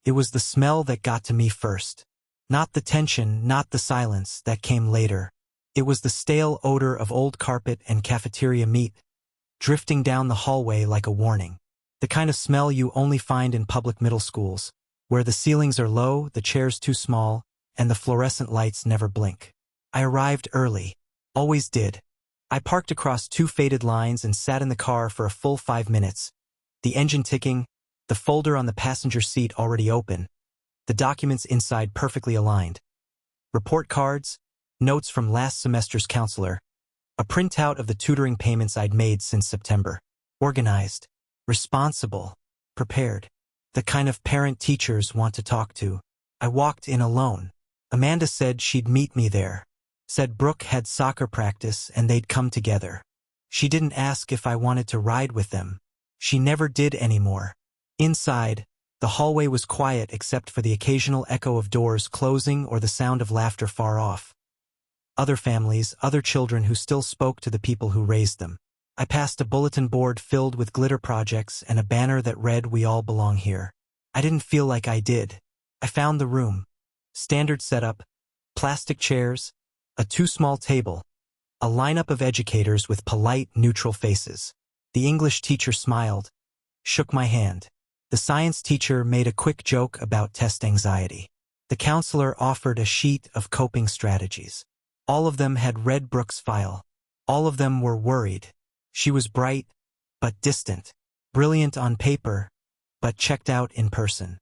It was the smell that got to me first. Not the tension, not the silence that came later. It was the stale odor of old carpet and cafeteria meat, drifting down the hallway like a warning. The kind of smell you only find in public middle schools, where the ceilings are low, the chairs too small, and the fluorescent lights never blink. I arrived early. Always did. I parked across 2 faded lines and sat in the car for a full 5 minutes. The engine ticking, the folder on the passenger seat already open, the documents inside perfectly aligned. Report cards, notes from last semester's counselor, a printout of the tutoring payments I'd made since September. Organized, responsible, prepared. The kind of parent teachers want to talk to. I walked in alone. Amanda said she'd meet me there. Said Brooke had soccer practice and they'd come together. She didn't ask if I wanted to ride with them. She never did anymore. Inside, the hallway was quiet except for the occasional echo of doors closing or the sound of laughter far off. Other families, other children who still spoke to the people who raised them. I passed a bulletin board filled with glitter projects and a banner that read, "We all belong here." I didn't feel like I did. I found the room. Standard setup, plastic chairs, a too small table, a lineup of educators with polite, neutral faces. The English teacher smiled, shook my hand. The science teacher made a quick joke about test anxiety. The counselor offered a sheet of coping strategies. All of them had read Brooke's file. All of them were worried. She was bright, but distant. Brilliant on paper, but checked out in person.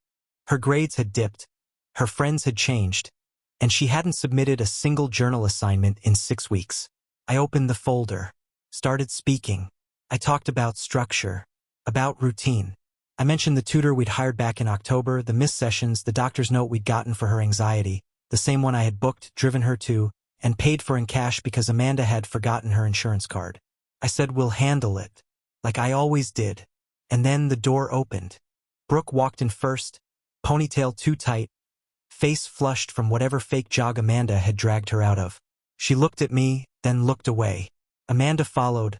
Her grades had dipped. Her friends had changed. And she hadn't submitted a single journal assignment in 6 weeks. I opened the folder, started speaking. I talked about structure, about routine. I mentioned the tutor we'd hired back in October, the missed sessions, the doctor's note we'd gotten for her anxiety, the same one I had booked, driven her to, and paid for in cash because Amanda had forgotten her insurance card. I said, "We'll handle it," like I always did. And then the door opened. Brooke walked in first, ponytail too tight, face flushed from whatever fake jog Amanda had dragged her out of. She looked at me, then looked away. Amanda followed,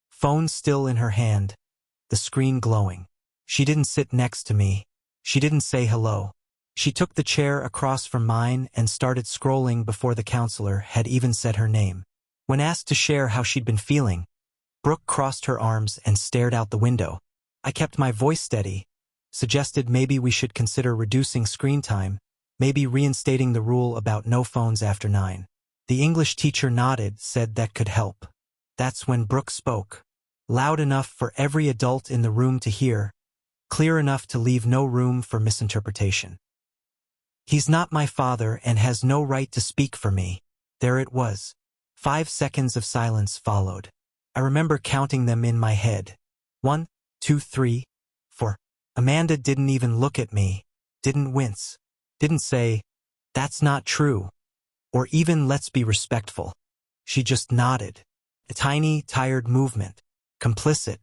phone still in her hand, the screen glowing. She didn't sit next to me. She didn't say hello. She took the chair across from mine and started scrolling before the counselor had even said her name. When asked to share how she'd been feeling, Brooke crossed her arms and stared out the window. I kept my voice steady, suggested maybe we should consider reducing screen time, maybe reinstating the rule about no phones after 9. The English teacher nodded, said that could help. That's when Brooke spoke. Loud enough for every adult in the room to hear, clear enough to leave no room for misinterpretation. "He's not my father and has no right to speak for me." There it was. 5 seconds of silence followed. I remember counting them in my head. 1, 2, 3, 4. Amanda didn't even look at me, didn't wince, didn't say, "That's not true," or even "Let's be respectful." She just nodded. A tiny, tired movement. Complicit.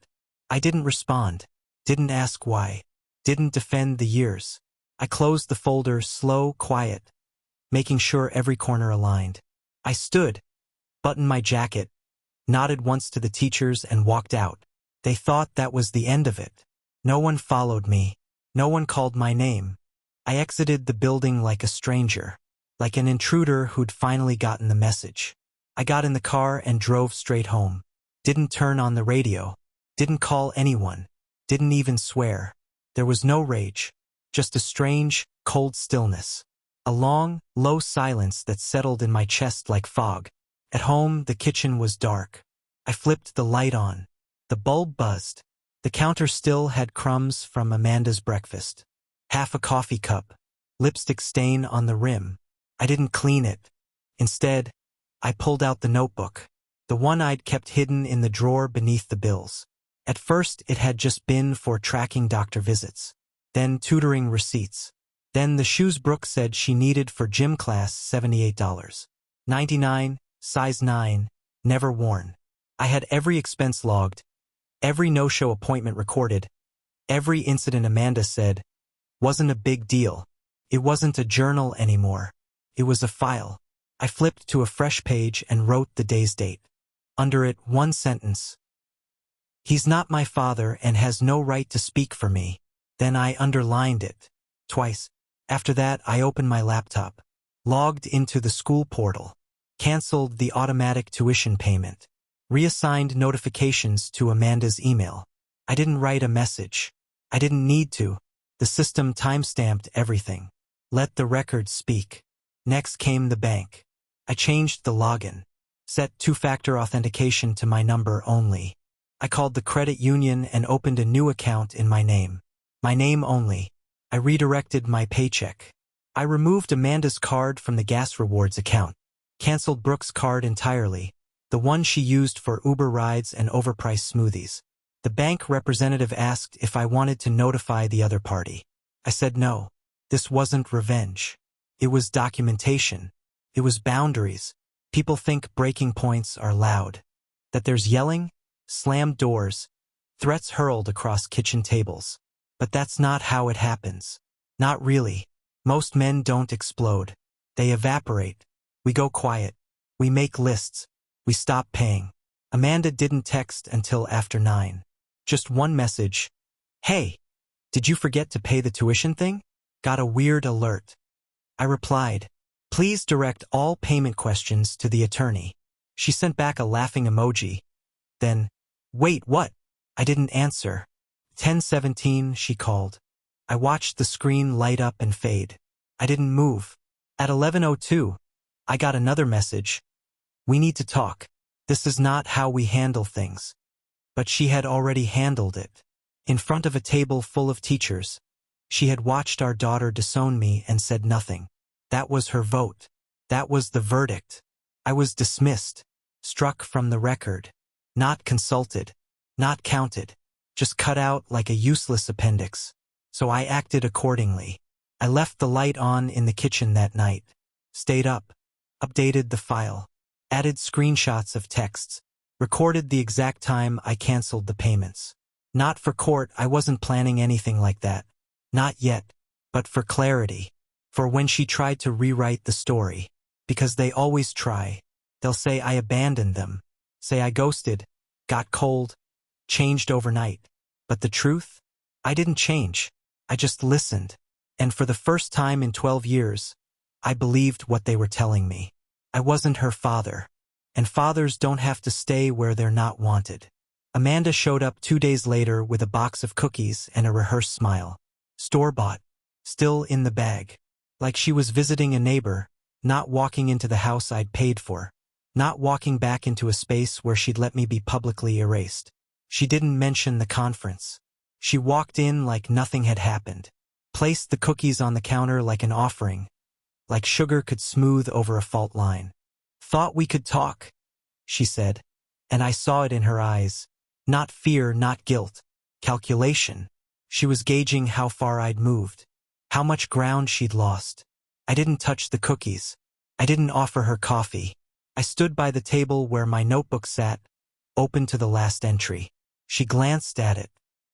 I didn't respond, didn't ask why, didn't defend the years. I closed the folder, slow, quiet, making sure every corner aligned. I stood, buttoned my jacket, nodded once to the teachers and walked out. They thought that was the end of it. No one followed me. No one called my name. I exited the building like a stranger, like an intruder who'd finally gotten the message. I got in the car and drove straight home. Didn't turn on the radio. Didn't call anyone. Didn't even swear. There was no rage. Just a strange, cold stillness. A long, low silence that settled in my chest like fog. At home, the kitchen was dark. I flipped the light on. The bulb buzzed. The counter still had crumbs from Amanda's breakfast. Half a coffee cup. Lipstick stain on the rim. I didn't clean it. Instead, I pulled out the notebook. The one I'd kept hidden in the drawer beneath the bills. At first, it had just been for tracking doctor visits. Then tutoring receipts. Then the shoes Brooke said she needed for gym class, $78.99, size 9, never worn. I had every expense logged, every no-show appointment recorded, every incident Amanda said wasn't a big deal. It wasn't a journal anymore. It was a file. I flipped to a fresh page and wrote the day's date. Under it, one sentence. "He's not my father and has no right to speak for me." Then I underlined it. twice. After that, I opened my laptop, logged into the school portal, canceled the automatic tuition payment, reassigned notifications to Amanda's email. I didn't write a message. I didn't need to. The system timestamped everything. Let the records speak. Next came the bank. I changed the login, set two-factor authentication to my number only. I called the credit union and opened a new account in my name. My name only. I redirected my paycheck. I removed Amanda's card from the gas rewards account, canceled Brooke's card entirely, the one she used for Uber rides and overpriced smoothies. The bank representative asked if I wanted to notify the other party. I said no. This wasn't revenge. It was documentation. It was boundaries. People think breaking points are loud. That there's yelling, slammed doors, threats hurled across kitchen tables. But that's not how it happens. Not really. Most men don't explode. They evaporate. We go quiet. We make lists. We stop paying. Amanda didn't text until after 9. Just one message. Hey, did you forget to pay the tuition thing? Got a weird alert. I replied, please direct all payment questions to the attorney. She sent back a laughing emoji. Then, wait, what? I didn't answer. 10:17, she called. I watched the screen light up and fade. I didn't move. At 11:02, I got another message. We need to talk. This is not how we handle things. But she had already handled it. In front of a table full of teachers. She had watched our daughter disown me and said nothing. That was her vote. That was the verdict. I was dismissed, struck from the record, not consulted, not counted, just cut out like a useless appendix. So I acted accordingly. I left the light on in the kitchen that night, stayed up, updated the file, added screenshots of texts, recorded the exact time I canceled the payments. Not for court, I wasn't planning anything like that. Not yet, but for clarity. For when she tried to rewrite the story. Because they always try. They'll say I abandoned them, say I ghosted, got cold, changed overnight. But the truth? I didn't change. I just listened. And for the first time in 12 years, I believed what they were telling me. I wasn't her father. And fathers don't have to stay where they're not wanted. Amanda showed up 2 days later with a box of cookies and a rehearsed smile. Store-bought. Still in the bag. Like she was visiting a neighbor, not walking into the house I'd paid for. Not walking back into a space where she'd let me be publicly erased. She didn't mention the conference. She walked in like nothing had happened. Placed the cookies on the counter like an offering. Like sugar could smooth over a fault line. Thought we could talk, she said. And I saw it in her eyes. Not fear, not guilt. Calculation. She was gauging how far I'd moved. How much ground she'd lost. I didn't touch the cookies. I didn't offer her coffee. I stood by the table where my notebook sat, open to the last entry. She glanced at it.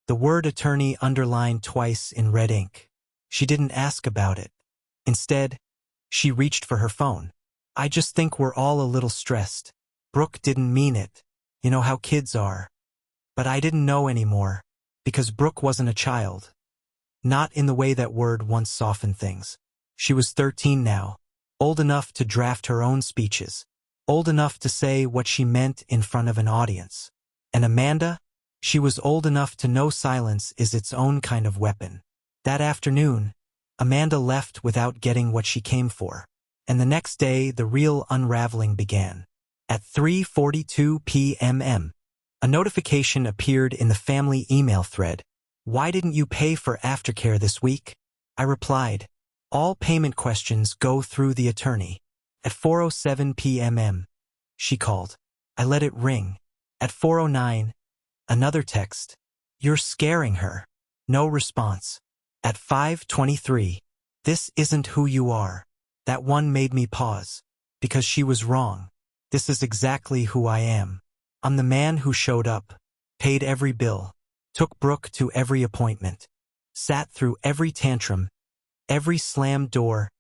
The word attorney underlined twice in red ink. She didn't ask about it. Instead, she reached for her phone. I just think we're all a little stressed. Brooke didn't mean it. You know how kids are. But I didn't know anymore. Because Brooke wasn't a child. Not in the way that word once softened things. She was 13 now. Old enough to draft her own speeches. Old enough to say what she meant in front of an audience. And Amanda? She was old enough to know silence is its own kind of weapon. That afternoon, Amanda left without getting what she came for. And the next day, the real unraveling began. At 3:42 p.m. A notification appeared in the family email thread. Why didn't you pay for aftercare this week? I replied, all payment questions go through the attorney. At 4:07 p.m. She called. I let it ring. At 4:09, another text. You're scaring her. No response. At 5:23, this isn't who you are. That one made me pause. Because she was wrong. This is exactly who I am. I'm the man who showed up, paid every bill, took Brooke to every appointment, sat through every tantrum, every slammed door,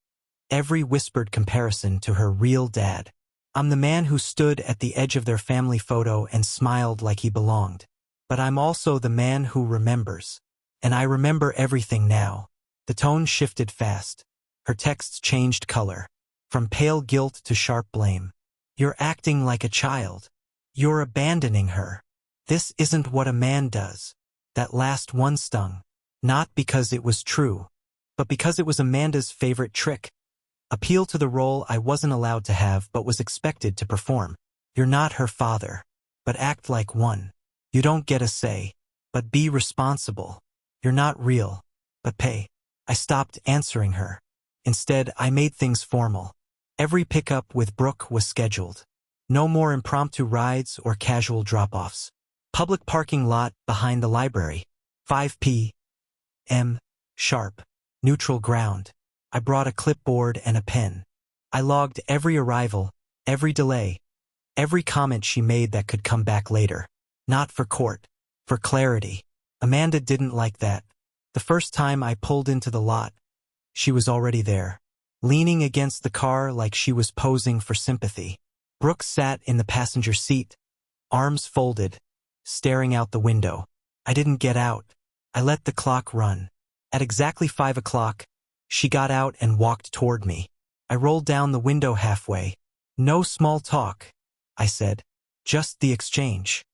every whispered comparison to her real dad. I'm the man who stood at the edge of their family photo and smiled like he belonged. But I'm also the man who remembers. And I remember everything now. The tone shifted fast. Her texts changed color, from pale guilt to sharp blame. You're acting like a child. You're abandoning her. This isn't what a man does. That last one stung. Not because it was true, but because it was Amanda's favorite trick. Appeal to the role I wasn't allowed to have but was expected to perform. You're not her father, but act like one. You don't get a say, but be responsible. You're not real, but pay. I stopped answering her. Instead, I made things formal. Every pickup with Brooke was scheduled. No more impromptu rides or casual drop-offs. Public parking lot behind the library. 5 p.m. sharp. Neutral ground. I brought a clipboard and a pen. I logged every arrival, every delay, every comment she made that could come back later. Not for court, for clarity. Amanda didn't like that. The first time I pulled into the lot, she was already there, leaning against the car like she was posing for sympathy. Brooke sat in the passenger seat, arms folded, staring out the window. I didn't get out. I let the clock run. At exactly 5 o'clock, she got out and walked toward me. I rolled down the window halfway. No small talk, I said. Just the exchange.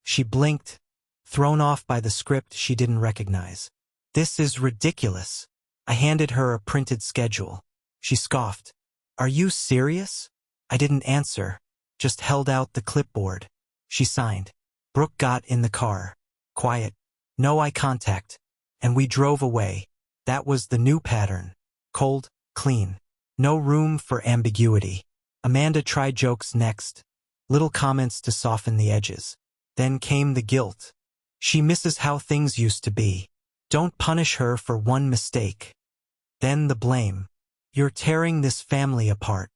She blinked, thrown off by the script she didn't recognize. This is ridiculous. I handed her a printed schedule. She scoffed. Are you serious? I didn't answer, just held out the clipboard. She signed. Brooke got in the car. Quiet. No eye contact. And we drove away. That was the new pattern. Cold, clean. No room for ambiguity. Amanda tried jokes next. Little comments to soften the edges. Then came the guilt. She misses how things used to be. Don't punish her for one mistake. Then the blame. You're tearing this family apart.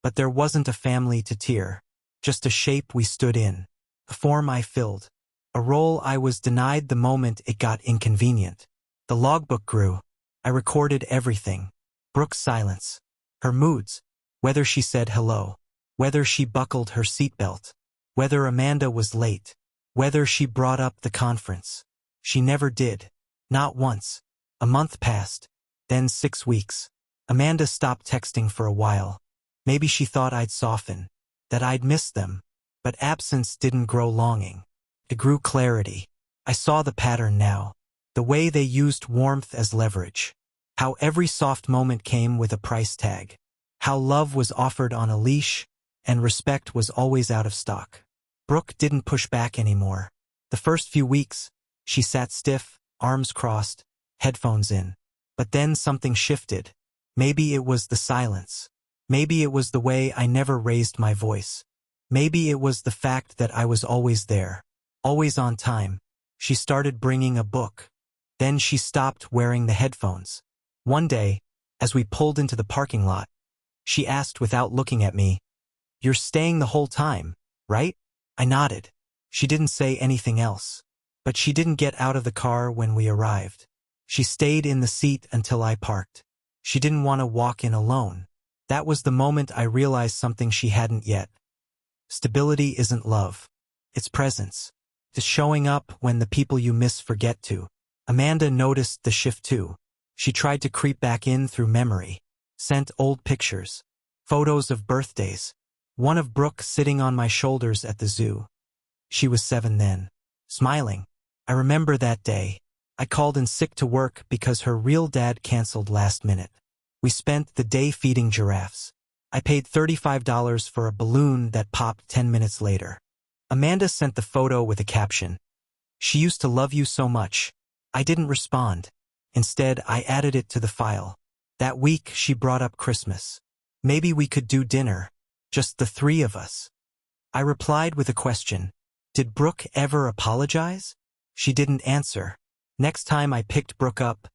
But there wasn't a family to tear. Just a shape we stood in. A form I filled. A role I was denied the moment it got inconvenient. The logbook grew. I recorded everything. Brooke's silence. Her moods. Whether she said hello. Whether she buckled her seatbelt. Whether Amanda was late. Whether she brought up the conference. She never did. Not once. A month passed. Then 6 weeks. Amanda stopped texting for a while. Maybe she thought I'd soften. That I'd miss them. But absence didn't grow longing. It grew clarity. I saw the pattern now. The way they used warmth as leverage. How every soft moment came with a price tag. How love was offered on a leash, and respect was always out of stock. Brooke didn't push back anymore. The first few weeks, she sat stiff, arms crossed, headphones in. But then something shifted. Maybe it was the silence. Maybe it was the way I never raised my voice. Maybe it was the fact that I was always there. Always on time. She started bringing a book. Then she stopped wearing the headphones. One day, as we pulled into the parking lot, she asked without looking at me, "You're staying the whole time, right?" I nodded. She didn't say anything else. But she didn't get out of the car when we arrived. She stayed in the seat until I parked. She didn't want to walk in alone. That was the moment I realized something she hadn't yet. Stability isn't love. It's presence. It's showing up when the people you miss forget to. Amanda noticed the shift too. She tried to creep back in through memory. Sent old pictures. Photos of birthdays. One of Brooke sitting on my shoulders at the zoo. She was 7 then. Smiling. I remember that day. I called in sick to work because her real dad canceled last minute. We spent the day feeding giraffes. I paid $35 for a balloon that popped 10 minutes later. Amanda sent the photo with a caption. "She used to love you so much." I didn't respond. Instead, I added it to the file. That week, she brought up Christmas. Maybe we could do dinner. Just the 3 of us. I replied with a question. Did Brooke ever apologize? She didn't answer. Next time I picked Brooke up,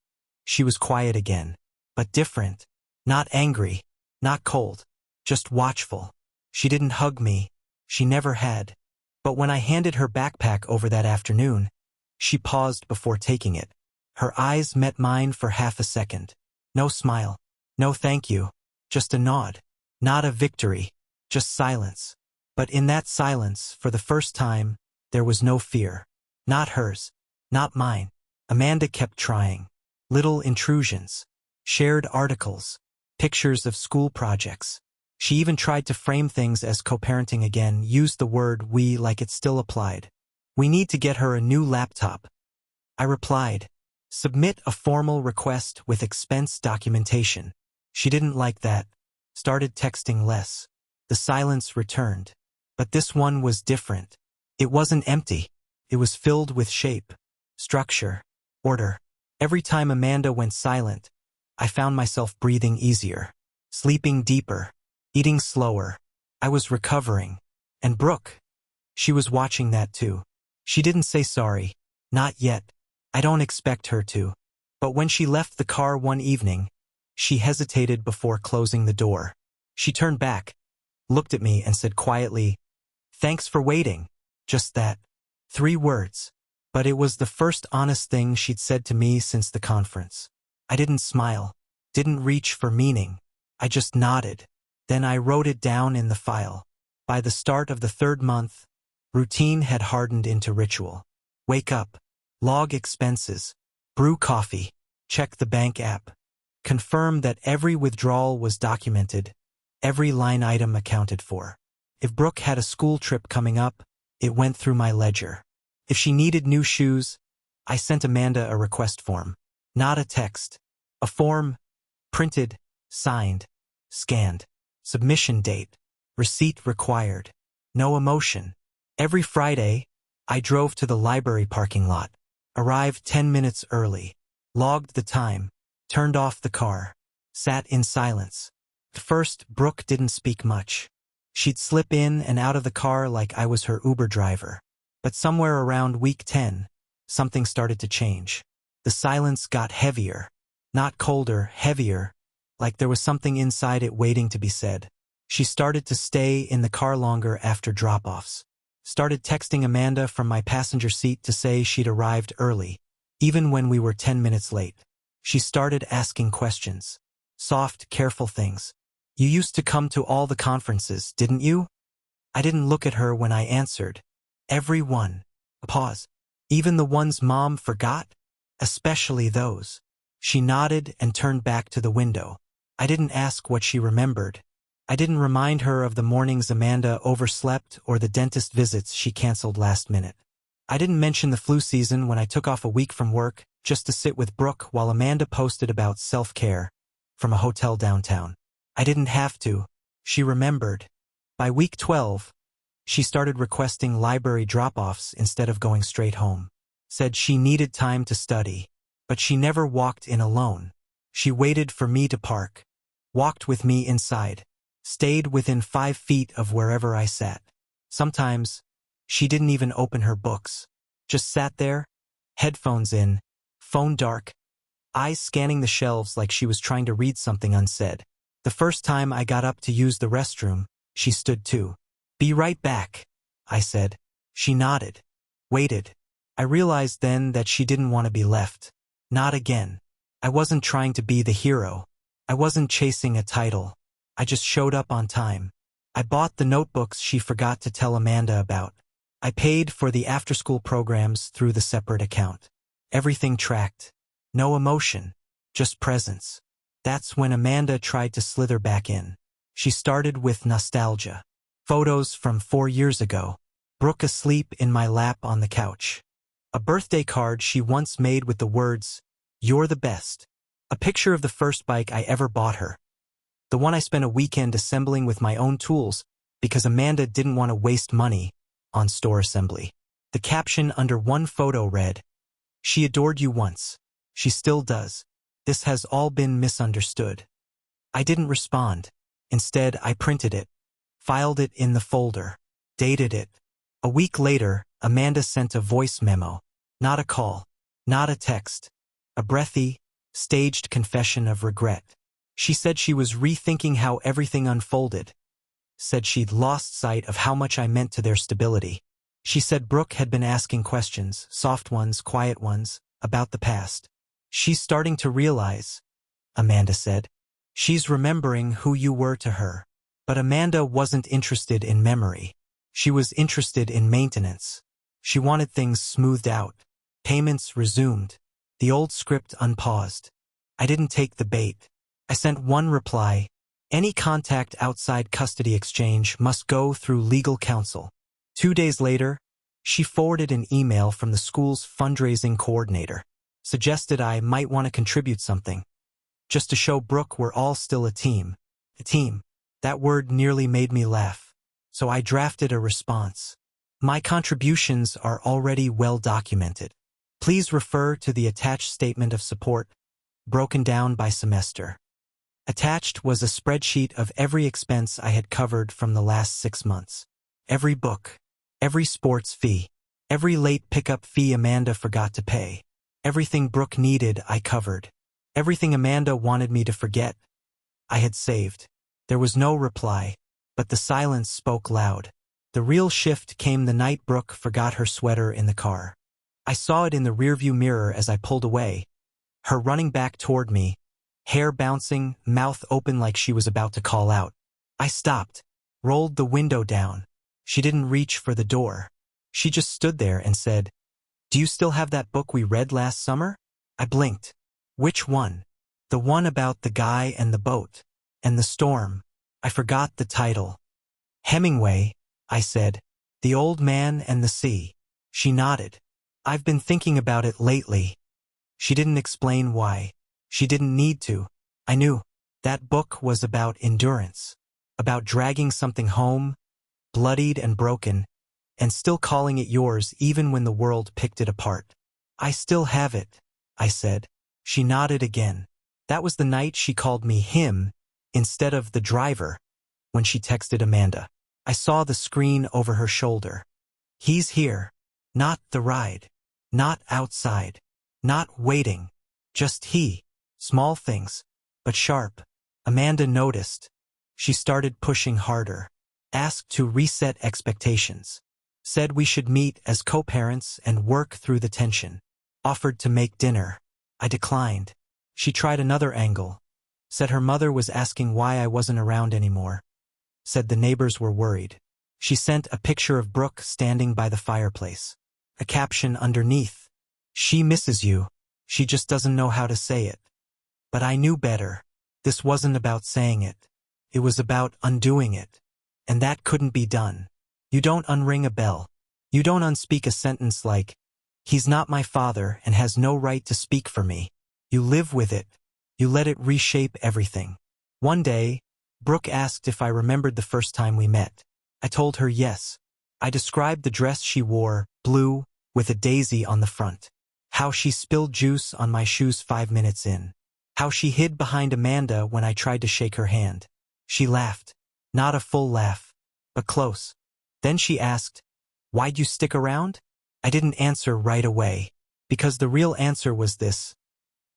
she was quiet again. But different. Not angry. Not cold. Just watchful. She didn't hug me. She never had. But when I handed her backpack over that afternoon, she paused before taking it. Her eyes met mine for half a second. No smile. No thank you. Just a nod. Not a victory. Just silence. But in that silence, for the first time, there was no fear. Not hers. Not mine. Amanda kept trying. little intrusions, shared articles, pictures of school projects. She even tried to frame things as co-parenting again, used the word we like it still applied. We need to get her a new laptop. I replied, submit a formal request with expense documentation. She didn't like that, started texting less. The silence returned. But this one was different. It wasn't empty. It was filled with shape, structure, order. Every time Amanda went silent, I found myself breathing easier, sleeping deeper, eating slower. I was recovering. And Brooke, she was watching that too. She didn't say sorry. Not yet. I don't expect her to. But when she left the car one evening, she hesitated before closing the door. She turned back, looked at me and said quietly, "Thanks for waiting." Just that. 3 words. But it was the first honest thing she'd said to me since the conference. I didn't smile, didn't reach for meaning. I just nodded. Then I wrote it down in the file. By the start of the 3rd month, routine had hardened into ritual. Wake up, log expenses, brew coffee, check the bank app, confirm that every withdrawal was documented, every line item accounted for. If Brooke had a school trip coming up, it went through my ledger. If she needed new shoes, I sent Amanda a request form. Not a text. A form, printed, signed, scanned. Submission date. Receipt required. No emotion. Every Friday, I drove to the library parking lot, arrived 10 minutes early, logged the time, turned off the car, sat in silence. At first, Brooke didn't speak much. She'd slip in and out of the car like I was her Uber driver. But somewhere around week 10, something started to change. The silence got heavier. Not colder, heavier, like there was something inside it waiting to be said. She started to stay in the car longer after drop-offs. Started texting Amanda from my passenger seat to say she'd arrived early, even when we were 10 minutes late. She started asking questions. Soft, careful things. "You used to come to all the conferences, didn't you?" I didn't look at her when I answered. "Every one." A pause. "Even the ones Mom forgot?" "Especially those." She nodded and turned back to the window. I didn't ask what she remembered. I didn't remind her of the mornings Amanda overslept or the dentist visits she canceled last minute. I didn't mention the flu season when I took off a week from work just to sit with Brooke while Amanda posted about self-care from a hotel downtown. I didn't have to. She remembered. By week 12, she started requesting library drop-offs instead of going straight home. Said she needed time to study, but she never walked in alone. She waited for me to park, walked with me inside, stayed within 5 feet of wherever I sat. Sometimes, she didn't even open her books. Just sat there, headphones in, phone dark, eyes scanning the shelves like she was trying to read something unsaid. The first time I got up to use the restroom, she stood too. "Be right back," I said. She nodded, waited. I realized then that she didn't want to be left. Not again. I wasn't trying to be the hero. I wasn't chasing a title. I just showed up on time. I bought the notebooks she forgot to tell Amanda about. I paid for the after-school programs through the separate account. Everything tracked. No emotion, just presence. That's when Amanda tried to slither back in. She started with nostalgia. Photos from 4 years ago. Brooke asleep in my lap on the couch. A birthday card she once made with the words, "You're the best." A picture of the first bike I ever bought her. The one I spent a weekend assembling with my own tools because Amanda didn't want to waste money on store assembly. The caption under one photo read, "She adored you once. She still does. This has all been misunderstood." I didn't respond. Instead, I printed it, filed it in the folder, dated it. A week later, Amanda sent a voice memo. Not a call, not a text. A breathy, staged confession of regret. She said she was rethinking how everything unfolded. Said she'd lost sight of how much I meant to their stability. She said Brooke had been asking questions, soft ones, quiet ones, about the past. "She's starting to realize," Amanda said. "She's remembering who you were to her." But Amanda wasn't interested in memory. She was interested in maintenance. She wanted things smoothed out, payments resumed, the old script unpaused. I didn't take the bait. I sent one reply: any contact outside custody exchange must go through legal counsel. 2 days later, she forwarded an email from the school's fundraising coordinator. Suggested I might want to contribute something, just to show Brooke we're all still a team. A team. That word nearly made me laugh. So I drafted a response. My contributions are already well documented. Please refer to the attached statement of support, broken down by semester. Attached was a spreadsheet of every expense I had covered from the last 6 months. Every book, every sports fee, every late pickup fee Amanda forgot to pay. Everything Brooke needed, I covered. Everything Amanda wanted me to forget, I had saved. There was no reply, but the silence spoke loud. The real shift came the night Brooke forgot her sweater in the car. I saw it in the rearview mirror as I pulled away, her running back toward me, hair bouncing, mouth open like she was about to call out. I stopped, rolled the window down. She didn't reach for the door. She just stood there and said, "Do you still have that book we read last summer?" I blinked. Which one? The one about the guy and the boat, and the storm. I forgot the title. Hemingway, I said. The Old Man and the Sea. She nodded. I've been thinking about it lately. She didn't explain why. She didn't need to. I knew. That book was about endurance. About dragging something home, bloodied and broken, and still calling it yours even when the world picked it apart. I still have it, I said. She nodded again. That was the night she called me him instead of the driver when she texted Amanda. I saw the screen over her shoulder. He's here. Not the ride. Not outside. Not waiting. Just he. Small things, but sharp. Amanda noticed. She started pushing harder. Asked to reset expectations. Said we should meet as co-parents and work through the tension. Offered to make dinner. I declined. She tried another angle. Said her mother was asking why I wasn't around anymore. Said the neighbors were worried. She sent a picture of Brooke standing by the fireplace. A caption underneath. She misses you. She just doesn't know how to say it. But I knew better. This wasn't about saying it. It was about undoing it. And that couldn't be done. You don't unring a bell. You don't unspeak a sentence like, "He's not my father and has no right to speak for me." You live with it. You let it reshape everything. One day, Brooke asked if I remembered the first time we met. I told her yes. I described the dress she wore, blue, with a daisy on the front. How she spilled juice on my shoes 5 minutes in. How she hid behind Amanda when I tried to shake her hand. She laughed. Not a full laugh, but close. Then she asked, "Why'd you stick around?" I didn't answer right away, because the real answer was this.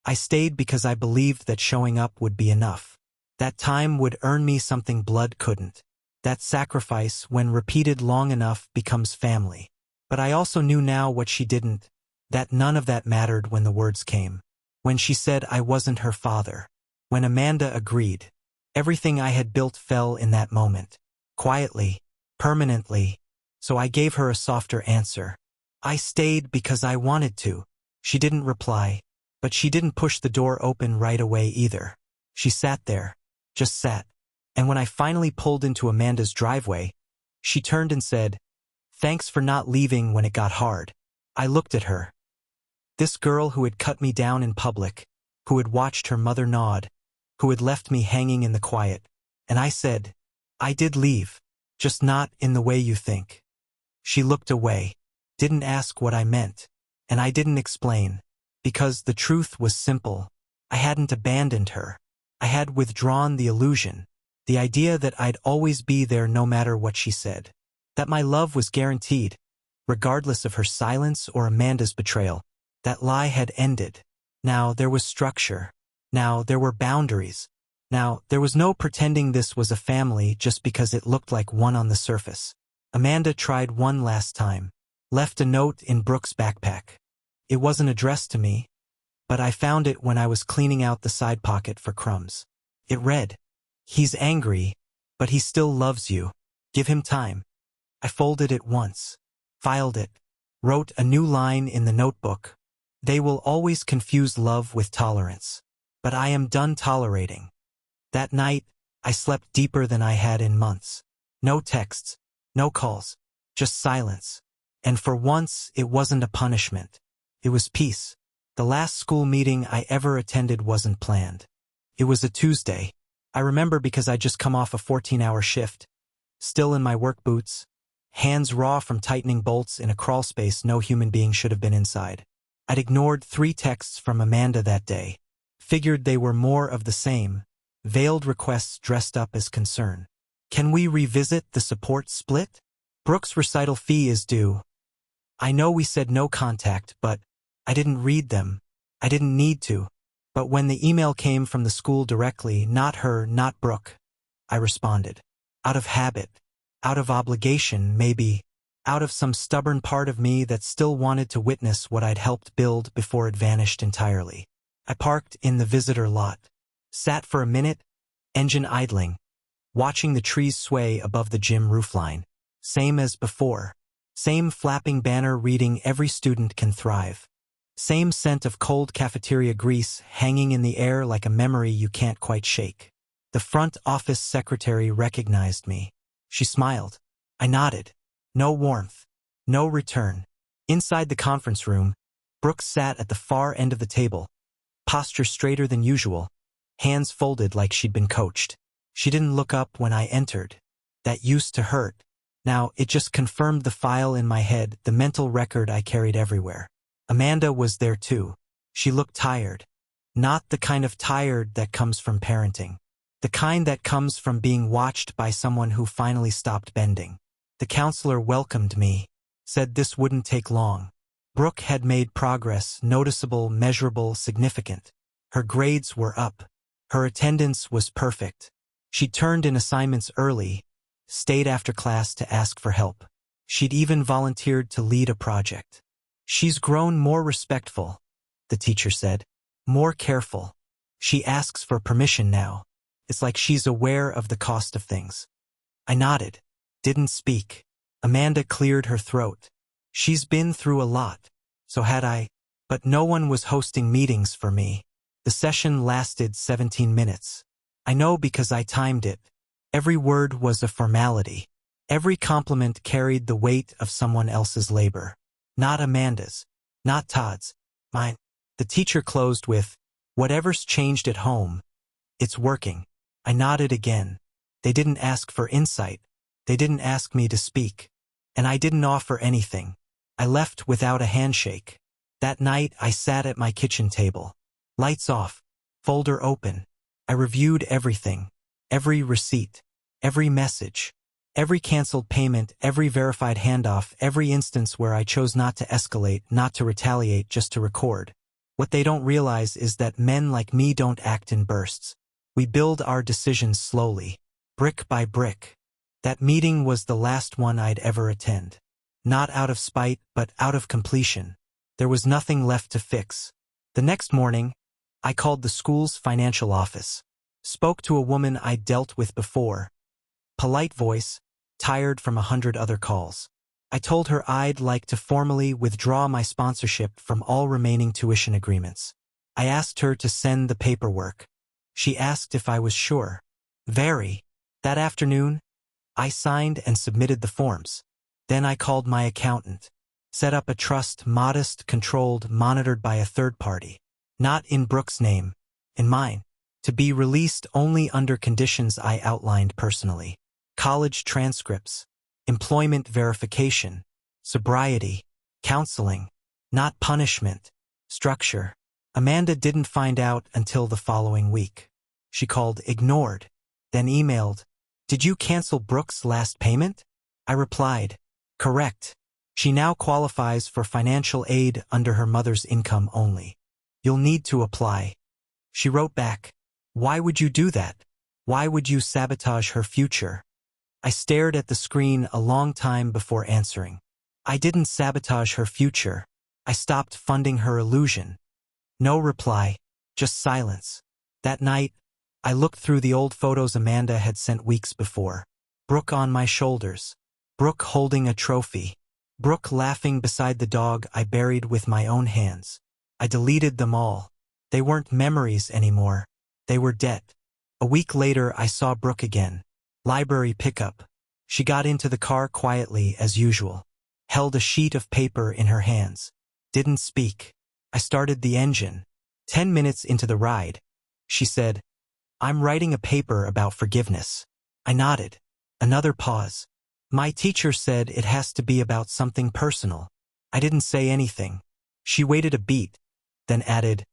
I stayed because I believed that showing up would be enough. That time would earn me something blood couldn't. That sacrifice, when repeated long enough, becomes family. But I also knew now what she didn't, that none of that mattered when the words came. When she said I wasn't her father. When Amanda agreed. Everything I had built fell in that moment. Quietly. Permanently. So I gave her a softer answer. I stayed because I wanted to. She didn't reply. But she didn't push the door open right away either. She sat there. Just sat. And when I finally pulled into Amanda's driveway, she turned and said, "Thanks for not leaving when it got hard." I looked at her. This girl who had cut me down in public, who had watched her mother nod, who had left me hanging in the quiet. And I said, "I did leave, just not in the way you think." She looked away, didn't ask what I meant, and I didn't explain, because the truth was simple. I hadn't abandoned her. I had withdrawn the illusion, the idea that I'd always be there no matter what she said, that my love was guaranteed, regardless of her silence or Amanda's betrayal. That lie had ended. Now there was structure. Now there were boundaries. Now there was no pretending this was a family just because it looked like one on the surface. Amanda tried one last time. Left a note in Brooke's backpack. It wasn't addressed to me, but I found it when I was cleaning out the side pocket for crumbs. It read, "He's angry, but he still loves you. Give him time." I folded it once, filed it, wrote a new line in the notebook, They will always confuse love with tolerance. But I am done tolerating. That night, I slept deeper than I had in months. No texts, no calls, just silence. And for once, it wasn't a punishment. It was peace. The last school meeting I ever attended wasn't planned. It was a Tuesday. I remember because I'd just come off a 14-hour shift, still in my work boots, hands raw from tightening bolts in a crawl space no human being should have been inside. I'd ignored 3 texts from Amanda that day, figured they were more of the same, veiled requests dressed up as concern. Can we revisit the support split? Brooke's recital fee is due. I know we said no contact, but I didn't read them. I didn't need to. But when the email came from the school directly, not her, not Brooke, I responded. Out of habit, out of obligation, maybe, out of some stubborn part of me that still wanted to witness what I'd helped build before it vanished entirely. I parked in the visitor lot, sat for a minute, engine idling, watching the trees sway above the gym roofline. Same as before. Same flapping banner reading "Every student can thrive." Same scent of cold cafeteria grease hanging in the air like a memory you can't quite shake. The front office secretary recognized me. She smiled. I nodded. No warmth. No return. Inside the conference room, Brooke sat at the far end of the table, posture straighter than usual, hands folded like she'd been coached. She didn't look up when I entered. That used to hurt. Now, it just confirmed the file in my head, the mental record I carried everywhere. Amanda was there too. She looked tired. Not the kind of tired that comes from parenting. The kind that comes from being watched by someone who finally stopped bending. The counselor welcomed me, said this wouldn't take long. Brooke had made progress, noticeable, measurable, significant. Her grades were up. Her attendance was perfect. She turned in assignments early, stayed after class to ask for help. She'd even volunteered to lead a project. She's grown more respectful, the teacher said. More careful. She asks for permission now. It's like she's aware of the cost of things. I nodded. Didn't speak. Amanda cleared her throat. She's been through a lot. So had I. But no one was hosting meetings for me. The session lasted 17 minutes. I know because I timed it. Every word was a formality. Every compliment carried the weight of someone else's labor. Not Amanda's. Not Todd's. Mine. The teacher closed with, "Whatever's changed at home, it's working." I nodded again. They didn't ask for insight. They didn't ask me to speak. And I didn't offer anything. I left without a handshake. That night I sat at my kitchen table. Lights off. Folder open. I reviewed everything. Every receipt. Every message. Every canceled payment, every verified handoff, every instance where I chose not to escalate, not to retaliate, just to record. What they don't realize is that men like me don't act in bursts. We build our decisions slowly, brick by brick. That meeting was the last one I'd ever attend. Not out of spite, but out of completion. There was nothing left to fix. The next morning, I called the school's financial office. Spoke to a woman I'd dealt with before. Polite voice, tired from 100 other calls. I told her I'd like to formally withdraw my sponsorship from all remaining tuition agreements. I asked her to send the paperwork. She asked if I was sure. Very. That afternoon, I signed and submitted the forms. Then I called my accountant. Set up a trust, modest, controlled, monitored by a third party. Not in Brooke's name, in mine. To be released only under conditions I outlined personally. College transcripts, employment verification, sobriety, counseling, not punishment, structure. Amanda didn't find out until the following week. She called, ignored, then emailed, "Did you cancel Brooke's last payment?" I replied, "Correct. She now qualifies for financial aid under her mother's income only. You'll need to apply." She wrote back, "Why would you do that? Why would you sabotage her future?" I stared at the screen a long time before answering. I didn't sabotage her future. I stopped funding her illusion. No reply, just silence. That night, I looked through the old photos Amanda had sent weeks before. Brooke on my shoulders. Brooke holding a trophy. Brooke laughing beside the dog I buried with my own hands. I deleted them all. They weren't memories anymore. They were debt. A week later, I saw Brooke again. Library pickup. She got into the car quietly as usual. Held a sheet of paper in her hands. Didn't speak. I started the engine. 10 minutes into the ride, she said, "I'm writing a paper about forgiveness." I nodded. Another pause. "My teacher said it has to be about something personal." I didn't say anything. She waited a beat, then added,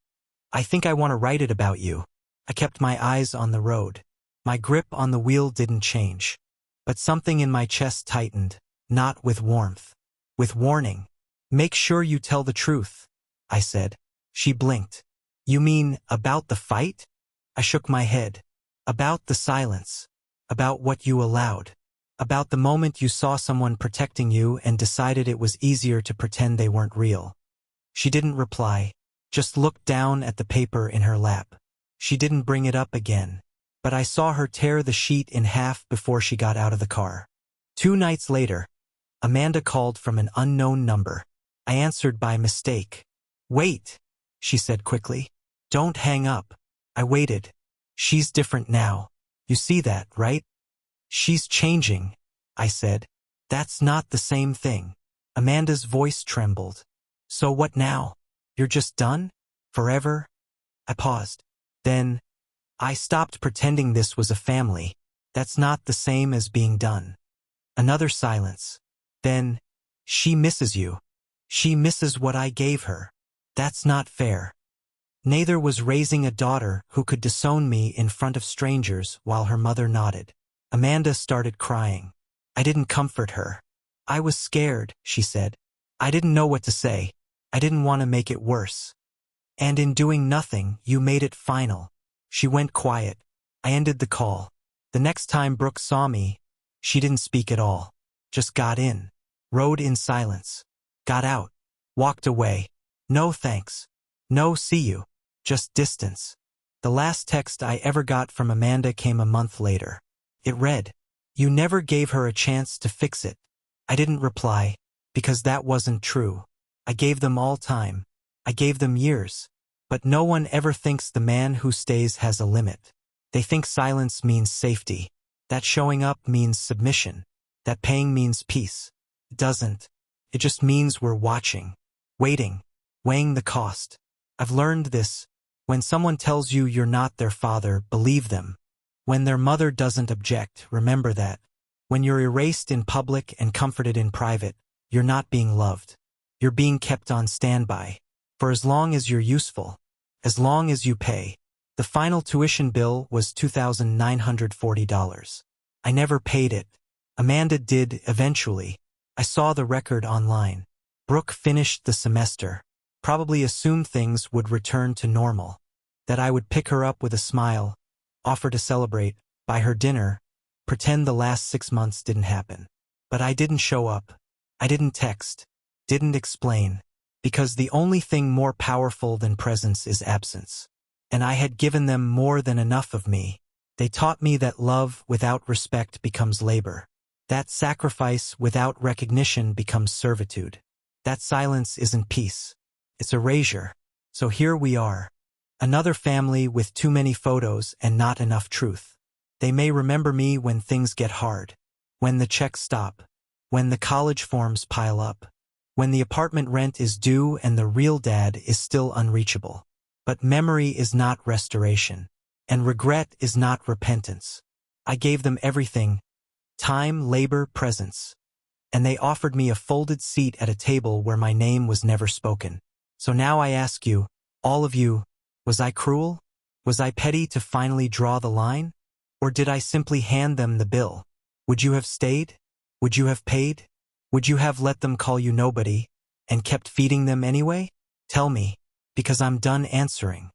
"I think I want to write it about you." I kept my eyes on the road. My grip on the wheel didn't change. But something in my chest tightened, not with warmth, with warning. "Make sure you tell the truth," I said. She blinked. "You mean about the fight?" I shook my head. "About the silence. About what you allowed. About the moment you saw someone protecting you and decided it was easier to pretend they weren't real." She didn't reply, just looked down at the paper in her lap. She didn't bring it up again, but I saw her tear the sheet in half before she got out of the car. 2 nights later, Amanda called from an unknown number. I answered by mistake. "Wait," she said quickly. "Don't hang up." I waited. "She's different now. You see that, right?" "She's changing," I said. "That's not the same thing." Amanda's voice trembled. "So what now? You're just done? Forever?" I paused. Then, "I stopped pretending this was a family. That's not the same as being done." Another silence. Then, "She misses you. She misses what I gave her. That's not fair." Neither was raising a daughter who could disown me in front of strangers while her mother nodded. Amanda started crying. I didn't comfort her. "I was scared," she said. "I didn't know what to say. I didn't want to make it worse. And in doing nothing, you made it final." She went quiet. I ended the call. The next time Brooke saw me, she didn't speak at all. Just got in. Rode in silence. Got out. Walked away. No thanks. No see you. Just distance. The last text I ever got from Amanda came a month later. It read, "You never gave her a chance to fix it." I didn't reply, because that wasn't true. I gave them all time. I gave them years. But no one ever thinks the man who stays has a limit. They think silence means safety, that showing up means submission, that paying means peace. It doesn't. It just means we're watching, waiting, weighing the cost. I've learned this. When someone tells you you're not their father, believe them. When their mother doesn't object, remember that. When you're erased in public and comforted in private, you're not being loved. You're being kept on standby. For as long as you're useful, as long as you pay. The final tuition bill was $2,940. I never paid it. Amanda did, eventually. I saw the record online. Brooke finished the semester. Probably assumed things would return to normal. That I would pick her up with a smile, offer to celebrate, buy her dinner, pretend the last 6 months didn't happen. But I didn't show up. I didn't text. Didn't explain. Because the only thing more powerful than presence is absence. And I had given them more than enough of me. They taught me that love without respect becomes labor. That sacrifice without recognition becomes servitude. That silence isn't peace. It's erasure. So here we are. Another family with too many photos and not enough truth. They may remember me when things get hard. When the checks stop. When the college forms pile up. When the apartment rent is due and the real dad is still unreachable. But memory is not restoration. And regret is not repentance. I gave them everything. Time, labor, presence. And they offered me a folded seat at a table where my name was never spoken. So now I ask you, all of you, was I cruel? Was I petty to finally draw the line? Or did I simply hand them the bill? Would you have stayed? Would you have paid? Would you have let them call you nobody and kept feeding them anyway? Tell me, because I'm done answering.